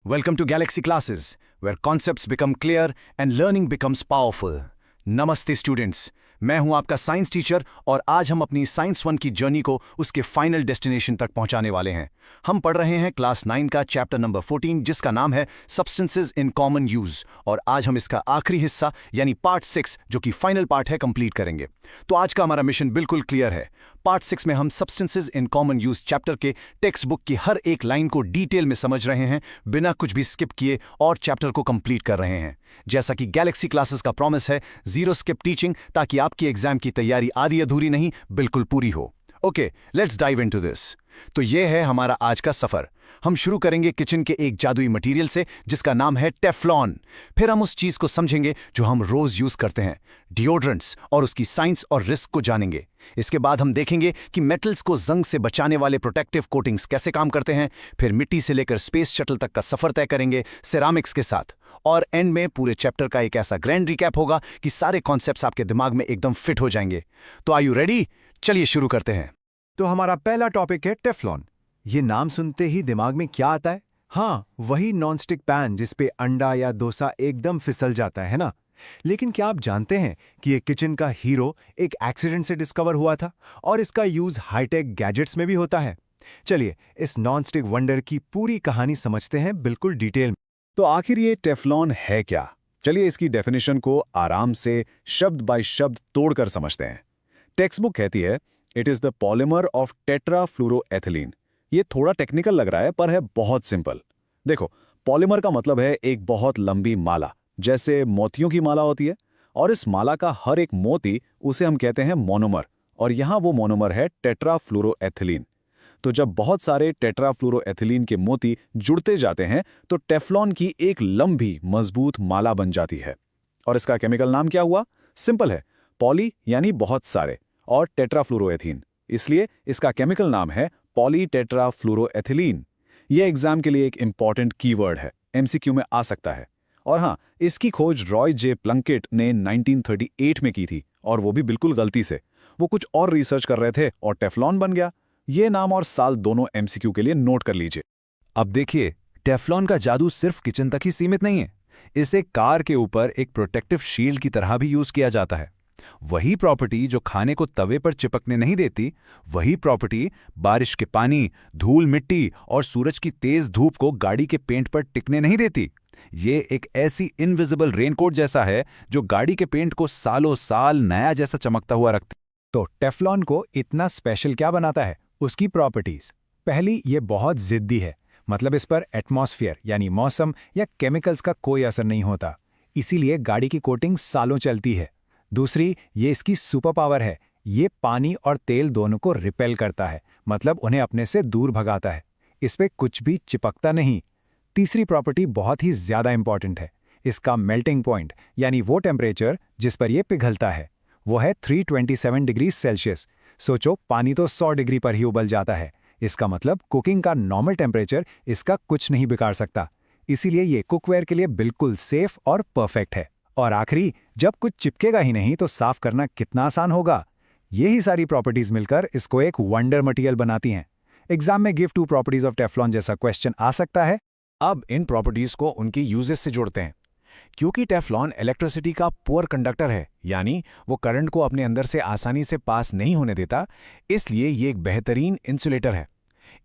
Welcome to Galaxy Classes, where concepts become clear and learning becomes powerful. नमस्ते students, मैं हूं आपका science teacher और आज हम अपनी साइंस 1 की जर्नी को उसके फाइनल डेस्टिनेशन तक पहुंचाने वाले हैं। हम पढ़ रहे हैं क्लास 9 का चैप्टर नंबर 14, जिसका नाम है सब्सटेंसेस इन कॉमन यूज, और आज हम इसका आखिरी हिस्सा यानी पार्ट 6, जो कि फाइनल पार्ट है, कंप्लीट करेंगे। तो आज का हमारा मिशन बिल्कुल क्लियर है। पार्ट 6 में हम substances in common use chapter के टेक्स्ट बुक की हर एक लाइन को डिटेल में समझ रहे हैं, बिना कुछ भी स्किप किए, और चैप्टर को कंप्लीट कर रहे हैं। जैसा कि गैलेक्सी क्लासेस का प्रॉमिस है, जीरो स्किप टीचिंग, ताकि आपकी एग्जाम की तैयारी आधी अधूरी नहीं, बिल्कुल पूरी हो। Okay, let's dive into this. तो ये है हमारा आज का सफर। हम शुरू करेंगे किचन के एक जादुई मटेरियल से, जिसका नाम है टेफ्लॉन। फिर हम उस चीज को समझेंगे जो हम रोज यूज करते हैं, डिओड्रेंट्स, और उसकी साइंस और रिस्क को जानेंगे। इसके बाद हम देखेंगे कि मेटल्स को जंग से बचाने वाले प्रोटेक्टिव कोटिंग्स कैसे काम करते हैं। फिर मिट्टी से लेकर स्पेस शटल तक का सफर तय करेंगे सिरामिक्स के साथ, और एंड में पूरे चैप्टर का एक ऐसा ग्रैंड रिकैप होगा कि सारे कॉन्सेप्ट्स आपके दिमाग में एकदम फिट हो जाएंगे। तो आर यू रेडी? चलिए शुरू करते हैं। तो हमारा पहला टॉपिक है टेफ्लॉन। ये नाम सुनते ही दिमाग में क्या आता है? हाँ, वही नॉनस्टिक पैन जिस पे अंडा या डोसा एकदम फिसल जाता है ना? लेकिन क्या आप जानते हैं कि ये किचन का हीरो एक एक्सीडेंट से डिस्कवर हुआ था, और इसका यूज हाईटेक गैजेट्स में भी होता है। चलिए इस नॉनस्टिक वंडर की पूरी कहानी समझते हैं बिल्कुल डिटेल में। तो आखिर ये टेफ्लॉन है क्या? चलिए इसकी डेफिनेशन को आराम से शब्द बाय शब्द तोड़कर समझते हैं। टेक्स्ट बुक कहती है, it is the polymer of tetrafluoroethylene. ये थोड़ा टेक्निकल लग रहा है, पर है बहुत सिंपल। देखो, पॉलीमर का मतलब है एक बहुत लंबी माला, जैसे मोतियों की माला होती है, और इस माला का हर एक मोती, उसे हम कहते हैं मोनोमर, और यहां वो मोनोमर है टेट्राफ्लोरोएथिलीन। तो जब बहुत सारे टेट्राफ्लोरोएथिलीन के मोती जुड़ते जाते हैं, तो टेफ्लॉन की एक लंबी मजबूत माला बन जाती है। और इसका केमिकल नाम क्या हुआ? सिंपल है, पॉली यानी बहुत सारे, और टेट्राफ्लोरोएथीन, इसलिए इसका केमिकल नाम है पॉलीटेट्राफ्लोरोएथिलीन। यह एग्जाम के लिए एक इंपॉर्टेंट कीवर्ड है, एमसीक्यू में आ सकता है। और हाँ, इसकी खोज रॉय जे प्लंकेट ने 1938 में की थी, और वो भी बिल्कुल गलती से। वो कुछ और रिसर्च कर रहे थे और टेफ्लॉन बन गया। ये नाम और साल दोनों एमसीक्यू के लिए नोट कर लीजिए। अब देखिए, टेफ्लॉन का जादू सिर्फ किचन तक ही सीमित नहीं है। इसे कार के ऊपर एक प्रोटेक्टिव शील्ड की तरह भी यूज किया जाता है। वही प्रॉपर्टी जो खाने को तवे पर चिपकने नहीं देती, वही प्रॉपर्टी बारिश के पानी, धूल मिट्टी और सूरज की तेज धूप को गाड़ी के पेंट पर टिकने नहीं देती। ये एक ऐसी इनविजिबल रेनकोट जैसा है जो गाड़ी के पेंट को सालों साल नया जैसा चमकता हुआ रखती। तो टेफ्लॉन को इतना स्पेशल क्या बनाता है? उसकी प्रॉपर्टीज। पहली, ये बहुत जिद्दी है, मतलब इस पर एटमॉस्फेयर यानी मौसम या केमिकल्स का कोई असर नहीं होता, इसीलिए गाड़ी की कोटिंग सालों चलती है। दूसरी, ये इसकी सुपर पावर है, ये पानी और तेल दोनों को रिपेल करता है, मतलब उन्हें अपने से दूर भगाता है। इस पे कुछ भी चिपकता नहीं। तीसरी प्रॉपर्टी बहुत ही ज्यादा इंपॉर्टेंट है, इसका मेल्टिंग पॉइंट यानी वो टेम्परेचर जिस पर यह पिघलता है, वो है 327 डिग्री सेल्सियस। सोचो, पानी तो 100 डिग्री पर ही उबल जाता है। इसका मतलब कुकिंग का नॉर्मल टेम्परेचर इसका कुछ नहीं बिगाड़ सकता, इसीलिए ये कुकवेयर के लिए बिल्कुल सेफ और परफेक्ट है। और आखिरी, जब कुछ चिपकेगा ही नहीं तो साफ करना कितना आसान होगा। यही सारी प्रॉपर्टीज मिलकर इसको एक वंडर मटेरियल बनाती हैं। एग्जाम में give two properties of Teflon जैसा क्वेश्चन आ सकता है। अब इन प्रॉपर्टीज को उनकी यूजेस से जोड़ते हैं। क्योंकि टेफ्लॉन इलेक्ट्रिसिटी का पुअर कंडक्टर है, यानी वो करंट को अपने अंदर से आसानी से पास नहीं होने देता, इसलिए ये एक बेहतरीन इंसुलेटर है।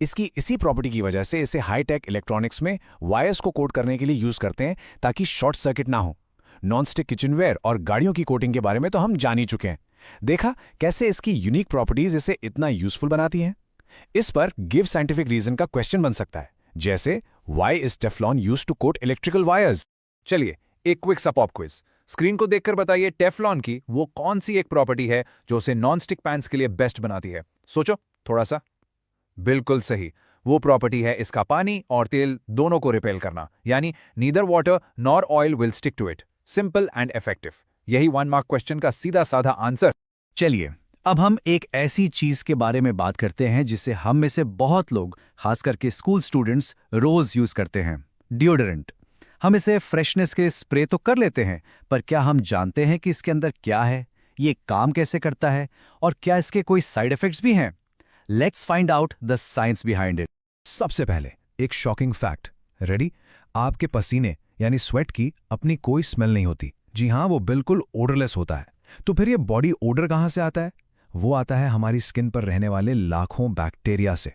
इसकी इसी प्रॉपर्टी की वजह से इसे हाईटेक इलेक्ट्रॉनिक्स में वायर्स को कोट करने के लिए यूज करते हैं, ताकि शॉर्ट सर्किट ना हो। नॉनस्टिक किचनवेयर और गाड़ियों की कोटिंग के बारे में तो हम जान ही चुके हैं। देखा कैसे इसकी यूनिक प्रॉपर्टीज इसे इतना यूजफुल बनाती हैं। इस पर गिव साइंटिफिक रीजन का क्वेश्चन बन सकता है, जैसे why is Teflon used to coat electrical wires. चलिए एक क्विक सा पॉप क्विज। स्क्रीन को देखकर बताइए, टेफ्लॉन की वो कौन सी एक प्रॉपर्टी है जो उसे नॉनस्टिक पैन्स के लिए बेस्ट बनाती है? सोचो थोड़ा सा। बिल्कुल सही, वो प्रॉपर्टी है इसका पानी और तेल दोनों को रिपेल करना, यानी neither water nor oil will stick to it. Simple and effective. यही 1 मार्क क्वेश्चन का सीधा साधा आंसर। चलिए अब हम एक ऐसी चीज के बारे में बात करते हैं जिसे हम में से बहुत लोग, खास करके स्कूल स्टूडेंट्स, रोज यूज करते हैं, डिओडोरेंट। हम इसे फ्रेशनेस के स्प्रे तो कर लेते हैं, पर क्या हम जानते हैं कि इसके अंदर क्या है, ये काम कैसे करता है, और क्या इसके कोई साइड इफेक्ट्स भी हैं? Let's find out the science behind it. सबसे पहले एक शॉकिंग फैक्ट। रेडी? आपके पसीने यानी स्वेट की अपनी कोई स्मेल नहीं होती। जी हाँ, वो बिल्कुल ओडरलेस होता है। तो फिर ये बॉडी ओडर कहाँ से आता है? वो आता है हमारी स्किन पर रहने वाले लाखों बैक्टीरिया से।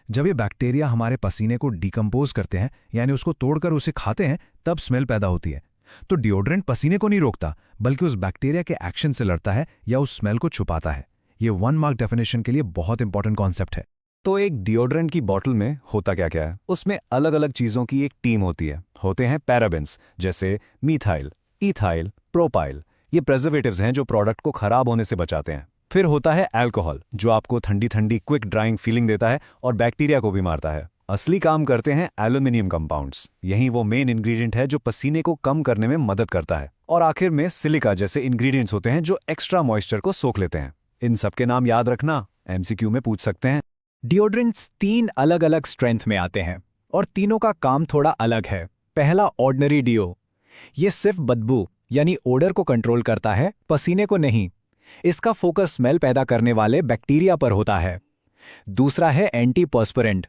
जब ये बैक्टीरिया हमारे पसीने को डिकम्पोज करते हैं, यानी उसको तोड़कर उसे खाते हैं, तब स्मेल पैदा होती है। तो डिओड्रेंट पसीने को नहीं रोकता, बल्कि उस बैक्टीरिया के एक्शन से लड़ता है या उस स्मेल को छुपाता है। ये 1 मार्क डेफिनेशन के लिए बहुत इंपॉर्टेंट कॉन्सेप्ट है। तो एक डिओड्रेंट की बॉटल में होता क्या क्या है? उसमें अलग अलग चीजों की एक टीम होती है। होते हैं पैराबेंस, जैसे मीथाइल, इथाइल, प्रोपाइल। ये प्रेजर्वेटिव्स हैं जो प्रोडक्ट को खराब होने से बचाते हैं। फिर होता है अल्कोहल, जो आपको ठंडी ठंडी क्विक ड्राइंग फीलिंग देता है और बैक्टीरिया को भी मारता है। असली काम करते हैं एल्यूमिनियम कंपाउंड्स। यही वो मेन इंग्रेडिएंट है जो पसीने को कम करने में मदद करता है। और आखिर में सिलिका जैसे इंग्रेडिएंट्स होते हैं जो एक्स्ट्रा मॉइस्चर को सोख लेते हैं। इन सबके नाम याद रखना, एमसीक्यू में पूछ सकते हैं। डिओड्रेंट्स 3 अलग अलग स्ट्रेंथ में आते हैं और तीनों का काम थोड़ा अलग है। पहला ऑर्डिनरी डिओ, ये सिर्फ बदबू यानी ओडर को कंट्रोल करता है, पसीने को नहीं। इसका फोकस स्मेल पैदा करने वाले बैक्टीरिया पर होता है। दूसरा है एंटीपर्स्पिरेंट।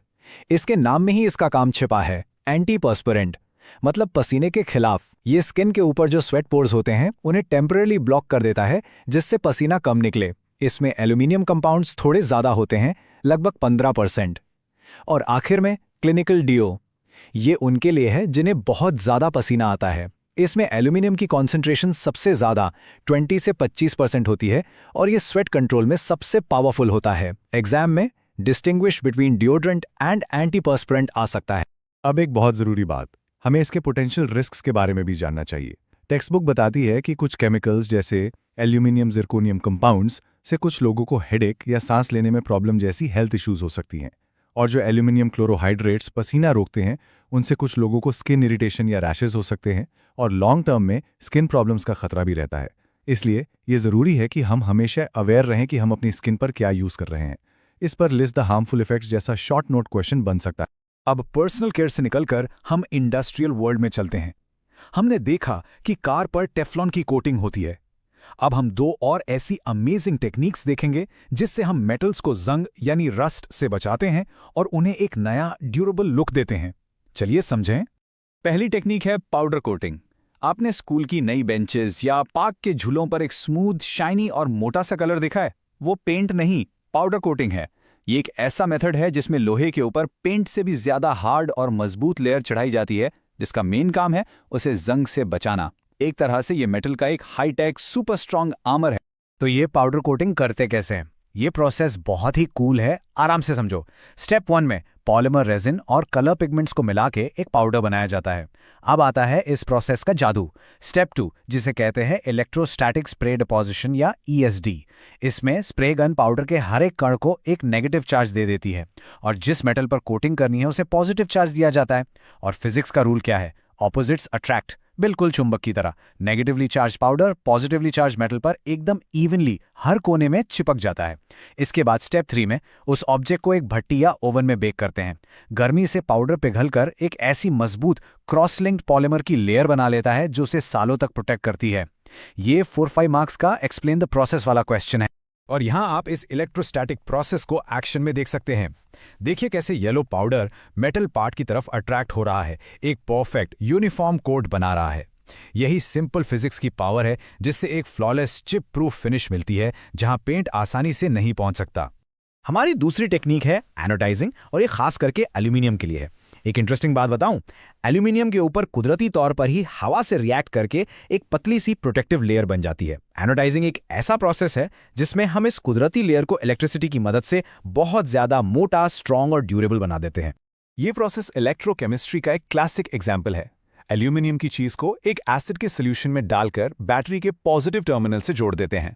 इसके नाम में ही इसका काम छिपा है, एंटीपर्स्पिरेंट मतलब पसीने के खिलाफ। ये स्किन के ऊपर जो स्वेट पोर्स होते हैं उन्हें टेम्पररी ब्लॉक कर देता है, जिससे पसीना कम निकले। इसमें एल्यूमिनियम कंपाउंड्स थोड़े ज्यादा होते हैं, लगभग 15%। और आखिर में क्लिनिकल डिओ, ये उनके लिए है जिन्हें बहुत ज्यादा पसीना आता है। इसमें एल्यूमिनियम की कॉन्सेंट्रेशन सबसे ज्यादा 20 से 25% होती है और ये स्वेट कंट्रोल में सबसे पावरफुल होता है। एग्जाम में डिस्टिंग्विश बिटवीन डिओड्रेंट एंड एंटीपर्स्पिरेंट आ सकता है। अब एक बहुत जरूरी बात, हमें इसके पोटेंशियल रिस्क्स के बारे में भी जानना चाहिए। टेक्स्ट बुक बताती है कि कुछ केमिकल्स जैसे एल्यूमिनियम जिरकोनियम कंपाउंड्स से कुछ लोगों को हेडेक या सांस लेने में प्रॉब्लम जैसी हेल्थ इश्यूज हो सकती हैं। और जो एल्यूमिनियम क्लोरोहाइड्रेट्स पसीना रोकते हैं, उनसे कुछ लोगों को स्किन इरिटेशन या रैशेज हो सकते हैं और लॉन्ग टर्म में स्किन प्रॉब्लम्स का खतरा भी रहता है। इसलिए ये ज़रूरी है कि हम हमेशा अवेयर रहें कि हम अपनी स्किन पर क्या यूज़ कर रहे हैं। इस पर लिस्ट द हार्मफुल इफेक्ट्स जैसा शॉर्ट नोट क्वेश्चन बन सकता है। अब पर्सनल केयर से निकलकर हम इंडस्ट्रियल वर्ल्ड में चलते हैं। हमने देखा कि कार पर टेफ्लॉन की कोटिंग होती है। अब हम 2 और ऐसी अमेजिंग टेक्निक्स देखेंगे जिससे हम मेटल्स को जंग यानी रस्ट से बचाते हैं और उन्हें एक नया ड्यूरेबल लुक देते हैं। चलिए समझें। पहली टेक्निक है पाउडर कोटिंग। आपने स्कूल की नई बेंचेस या पार्क के झूलों पर एक स्मूथ, शाइनी और मोटा सा कलर देखा है? वो पेंट नहीं, पाउडर कोटिंग है। ये एक ऐसा मेथड है जिसमें लोहे के ऊपर पेंट से भी ज्यादा हार्ड और मजबूत लेयर चढ़ाई जाती है, जिसका मेन काम है उसे जंग से बचाना। एक तरह से ये मेटल का एक हाईटेक सुपर स्ट्रॉन्ग आर्मर है। तो ये पाउडर कोटिंग करते कैसे हैं? ये प्रोसेस बहुत ही कूल है, आराम से समझो। स्टेप 1 में पॉलीमर रेजिन और कलर पिगमेंट्स को मिला के एक पाउडर बनाया जाता है। अब आता है इस प्रोसेस का जादू। स्टेप 2, जिसे कहते हैं इलेक्ट्रोस्टैटिक स्प्रे डिपोजिशन या ESD। इसमें स्प्रे गन पाउडर के हर एक कण को एक नेगेटिव चार्ज दे देती है और जिस मेटल पर कोटिंग करनी है उसे पॉजिटिव चार्ज दिया जाता है। और फिजिक्स का रूल क्या है? ऑपोजिट्स अट्रैक्ट, बिल्कुल चुंबक की तरह। Negatively charge powder positively charge metal पर एकदम इवनली हर कोने में चिपक जाता है। इसके बाद स्टेप 3 में उस ऑब्जेक्ट को एक भट्टी या ओवन में बेक करते हैं। गर्मी से पाउडर पिघलकर एक ऐसी मजबूत क्रॉस लिंक्ड पॉलीमर की लेयर बना लेता है जो उसे सालों तक प्रोटेक्ट करती है। ये 4-5 मार्क्स का एक्सप्लेन द प्रोसेस वाला क्वेश्चन है। और यहां आप इस इलेक्ट्रोस्टैटिक प्रोसेस को एक्शन में देख सकते हैं। देखिए कैसे येलो पाउडर मेटल पार्ट की तरफ अट्रैक्ट हो रहा है, एक परफेक्ट यूनिफॉर्म कोट बना रहा है। यही सिंपल फिजिक्स की पावर है जिससे एक फ्लॉलेस चिप प्रूफ फिनिश मिलती है जहां पेंट आसानी से नहीं पहुंच सकता। हमारी दूसरी टेक्निक है एनोडाइजिंग और ये खास करके एल्यूमिनियम के लिए है। एक इंटरेस्टिंग बात बताऊं, एल्यूमिनियम के ऊपर कुदरती तौर पर ही हवा से रिएक्ट करके एक पतली सी प्रोटेक्टिव लेयर बन जाती है। एनोडाइजिंग एक ऐसा प्रोसेस है जिसमें हम इस कुदरती लेयर को इलेक्ट्रिसिटी की मदद से बहुत ज्यादा मोटा, स्ट्रॉन्ग और ड्यूरेबल बना देते हैं। ये प्रोसेस इलेक्ट्रोकेमिस्ट्री का एक क्लासिक एग्जाम्पल है। एल्यूमिनियम की चीज को एक एसिड के सोल्यूशन में डालकर बैटरी के पॉजिटिव टर्मिनल से जोड़ देते हैं।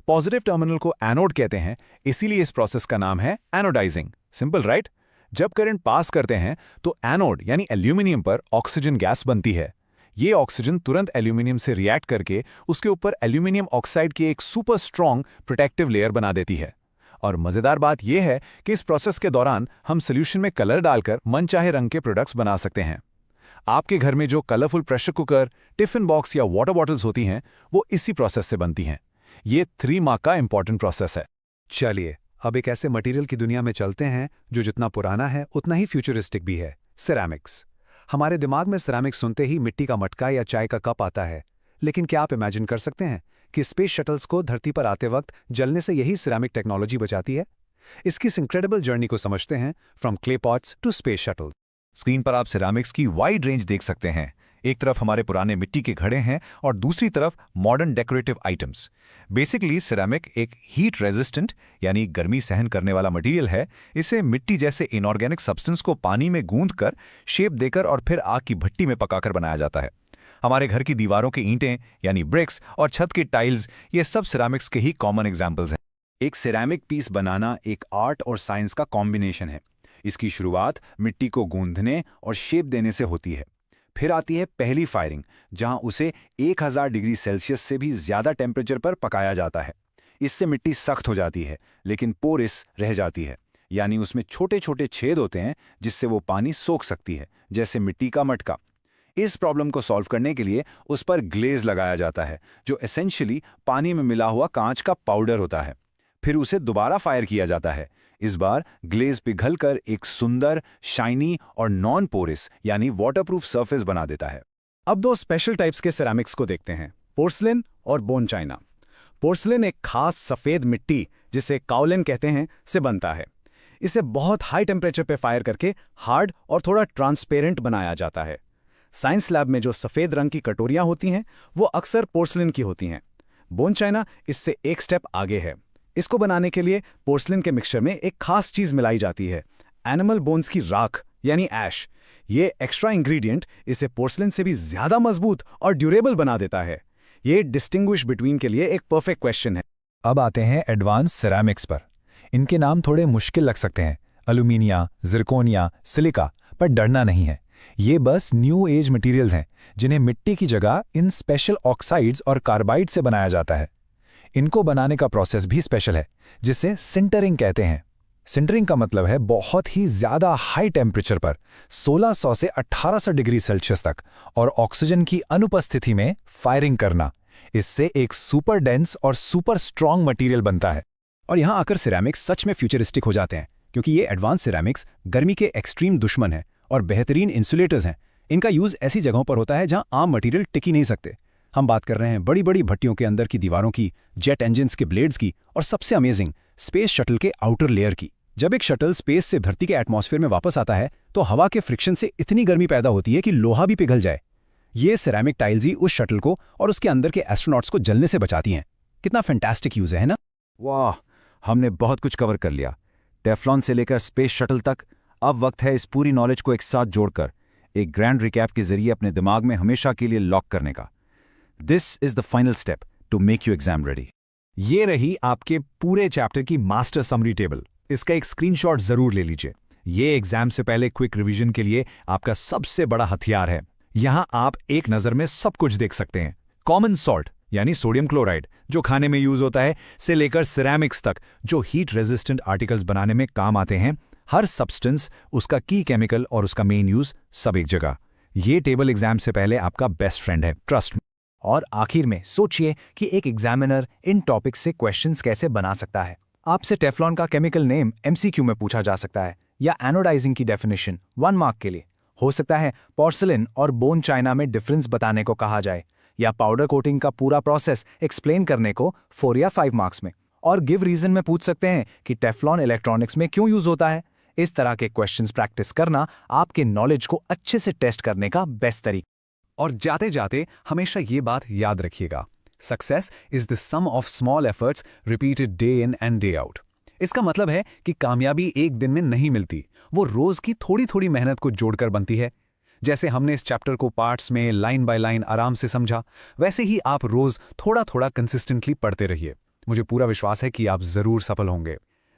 पॉजिटिव टर्मिनल को एनोड कहते हैं, इसीलिए इस प्रोसेस का नाम है एनोडाइजिंग। Simple right? जब करंट पास करते हैं तो एनोड यानी एल्यूमिनियम पर ऑक्सीजन गैस बनती है। ये ऑक्सीजन तुरंत एल्यूमिनियम से रिएक्ट करके उसके ऊपर एल्यूमिनियम ऑक्साइड की एक सुपर स्ट्रॉन्ग प्रोटेक्टिव लेयर बना देती है। और मजेदार बात यह है कि इस प्रोसेस के दौरान हम सोल्यूशन में कलर डालकर मनचाहे रंग के प्रोडक्ट्स बना सकते हैं। आपके घर में जो colourful pressure cooker, tiffin box या वाटर बॉटल्स होती हैं, वो इसी प्रोसेस से बनती हैं। ये 3 मार्क का इंपॉर्टेंट प्रोसेस है। चलिए अब एक ऐसे मटेरियल की दुनिया में चलते हैं जो जितना पुराना है उतना ही फ्यूचरिस्टिक भी है, सिरेमिक्स। हमारे दिमाग में सिरेमिक सुनते ही मिट्टी का मटका या चाय का कप आता है, लेकिन क्या आप इमेजिन कर सकते हैं कि स्पेस शटल्स को धरती पर आते वक्त जलने से यही सिरेमिक टेक्नोलॉजी बचाती है? इसकी इस इनक्रेडिबल जर्नी को समझते हैं, from clay pots to space shuttle. Screen पर आप सिरामिक्स की वाइड रेंज देख सकते हैं। एक तरफ हमारे पुराने मिट्टी के घड़े हैं और दूसरी तरफ modern decorative items. Basically ceramic एक हीट रेजिस्टेंट यानी गर्मी सहन करने वाला मटेरियल है। इसे मिट्टी जैसे इनऑर्गेनिक सब्सटेंस को पानी में गूंथकर, शेप देकर और फिर आग की भट्टी में पकाकर बनाया जाता है। हमारे घर की दीवारों की ईंटें यानी ब्रिक्स और छत की टाइल्स, ये सब सिरेमिक्स के ही कॉमन एग्जाम्पल्स हैं। एक सिरेमिक पीस बनाना एक आर्ट और साइंस का कॉम्बिनेशन है। इसकी शुरुआत मिट्टी को गूंथने और शेप देने से होती है। फिर आती है पहली फायरिंग, जहां उसे 1000 डिग्री सेल्सियस से भी ज्यादा टेम्परेचर पर पकाया जाता है। इससे मिट्टी सख्त हो जाती है लेकिन पोरस रह जाती है, यानी उसमें छोटे छोटे छेद होते हैं जिससे वो पानी सोख सकती है, जैसे मिट्टी का मटका। इस प्रॉब्लम को सॉल्व करने के लिए उस पर ग्लेज लगाया जाता है, जो एसेंशियली पानी में मिला हुआ कांच का पाउडर होता है। फिर उसे दोबारा फायर किया जाता है। इस बार ग्लेज पिघलकर एक सुंदर, शाइनी और नॉन पोरस यानी वाटरप्रूफ सरफेस बना देता है। अब दो स्पेशल टाइप्स के सिरेमिक्स को देखते हैं, पोर्सलिन और बोन चाइना। पोर्सलिन एक खास सफेद मिट्टी, जिसे काओलिन कहते हैं, से बनता है। इसे बहुत हाई टेम्परेचर पे फायर करके हार्ड और थोड़ा ट्रांसपेरेंट बनाया जाता है। साइंस लैब में जो सफेद रंग की कटोरियां होती हैं, वो अक्सर पोर्सलिन की होती हैं। बोन चाइना इससे एक स्टेप आगे है। इसको बनाने के लिए पोर्सलिन के मिक्सचर में एक खास चीज मिलाई जाती है, एनिमल बोन्स की राख यानी ऐश। ये एक्स्ट्रा इंग्रेडिएंट इसे पोर्सलिन से भी ज्यादा मजबूत और ड्यूरेबल बना देता है। ये डिस्टिंग्विश बिटवीन के लिए एक परफेक्ट क्वेश्चन है। अब आते हैं एडवांस सिरेमिक्स पर। इनके नाम थोड़े मुश्किल लग सकते हैं, एल्यूमिनिया, जिरकोनिया, सिलिका, पर डरना नहीं है। ये बस न्यू एज मटेरियल्स हैं जिन्हें मिट्टी की जगह इन स्पेशल ऑक्साइड्स और कार्बाइड से बनाया जाता है। इनको बनाने का प्रोसेस भी स्पेशल है, जिसे सिंटरिंग कहते हैं। सिंटरिंग का मतलब है बहुत ही ज्यादा हाई टेम्परेचर पर 1600 से 1800 डिग्री सेल्सियस तक और ऑक्सीजन की अनुपस्थिति में फायरिंग करना। इससे एक सुपर डेंस और सुपर स्ट्रॉन्ग मटेरियल बनता है। और यहां आकर सिरेमिक्स सच में फ्यूचरिस्टिक हो जाते हैं, क्योंकि ये एडवांस सिरेमिक्स गर्मी के एक्सट्रीम दुश्मन हैं और बेहतरीन इंसुलेटर्स हैं। इनका यूज ऐसी जगहों पर होता है जहां आम मटेरियल टिक ही नहीं सकते। हम बात कर रहे हैं बड़ी बड़ी भट्टियों के अंदर की दीवारों की, जेट इंजन्स के ब्लेड्स की, और सबसे अमेजिंग स्पेस शटल के आउटर लेयर की। जब एक शटल स्पेस से धरती के एटमॉस्फेयर में वापस आता है तो हवा के फ्रिक्शन से इतनी गर्मी पैदा होती है कि लोहा भी पिघल जाए। ये सिरेमिक टाइल्स ही उस शटल को और उसके अंदर के एस्ट्रोनॉट्स को जलने से बचाती हैं। कितना फैंटास्टिक यूज है ना? वाह, हमने बहुत कुछ कवर कर लिया, टेफ्लॉन से लेकर स्पेस शटल तक। अब वक्त है इस पूरी नॉलेज को एक साथ जोड़कर एक ग्रैंड रिकैप के जरिए अपने दिमाग में हमेशा के लिए लॉक करने का। This is the final step to make you exam ready. ये रही आपके पूरे चैप्टर की मास्टर समरी टेबल। इसका एक स्क्रीनशॉट जरूर ले लीजिए। ये एग्जाम से पहले क्विक रिवीजन के लिए आपका सबसे बड़ा हथियार है। यहां आप एक नजर में सब कुछ देख सकते हैं। कॉमन सॉल्ट यानी सोडियम क्लोराइड, जो खाने में यूज होता है, से लेकर सिरेमिक्स तक, जो हीट रेजिस्टेंट आर्टिकल्स बनाने में काम आते हैं। हर सब्सटेंस, उसका की केमिकल और उसका मेन यूज, सब एक जगह। ये टेबल एग्जाम से पहले आपका बेस्ट फ्रेंड है, ट्रस्ट मी। और आखिर में सोचिए कि एक एग्जामिनर इन टॉपिक्स से क्वेश्चंस कैसे बना सकता है। आपसे टेफ्लॉन का केमिकल नेम एमसीक्यू में पूछा जा सकता है, या एनोडाइजिंग की डेफिनेशन 1 मार्क के लिए। हो सकता है पोर्सलिन और बोन चाइना में डिफरेंस बताने को कहा जाए, या पाउडर कोटिंग का पूरा प्रोसेस एक्सप्लेन करने को 4 या 5 मार्क्स में। और गिव रीजन में पूछ सकते हैं कि टेफ्लॉन इलेक्ट्रॉनिक्स में क्यों यूज होता है। इस तरह के क्वेश्चंस प्रैक्टिस करना आपके नॉलेज को अच्छे से टेस्ट करने का बेस्ट तरीका। और जाते जाते हमेशा ये बात याद रखिएगा, success is the sum of small efforts repeated day in and day out. इसका मतलब है कि कामयाबी एक दिन में नहीं मिलती, वो रोज की थोड़ी थोड़ी मेहनत को जोड़कर बनती है। जैसे हमने इस चैप्टर को पार्ट्स में लाइन बाय लाइन आराम से समझा, वैसे ही आप रोज थोड़ा थोड़ा कंसिस्टेंटली पढ़ते रहिए। मुझे पूरा विश्वास है कि आप जरूर सफल होंगे।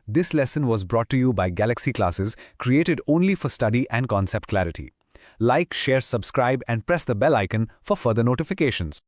This lesson was brought to you by Galaxy Classes, created only for study and concept clarity. Like, share, subscribe, and press the bell icon for further notifications.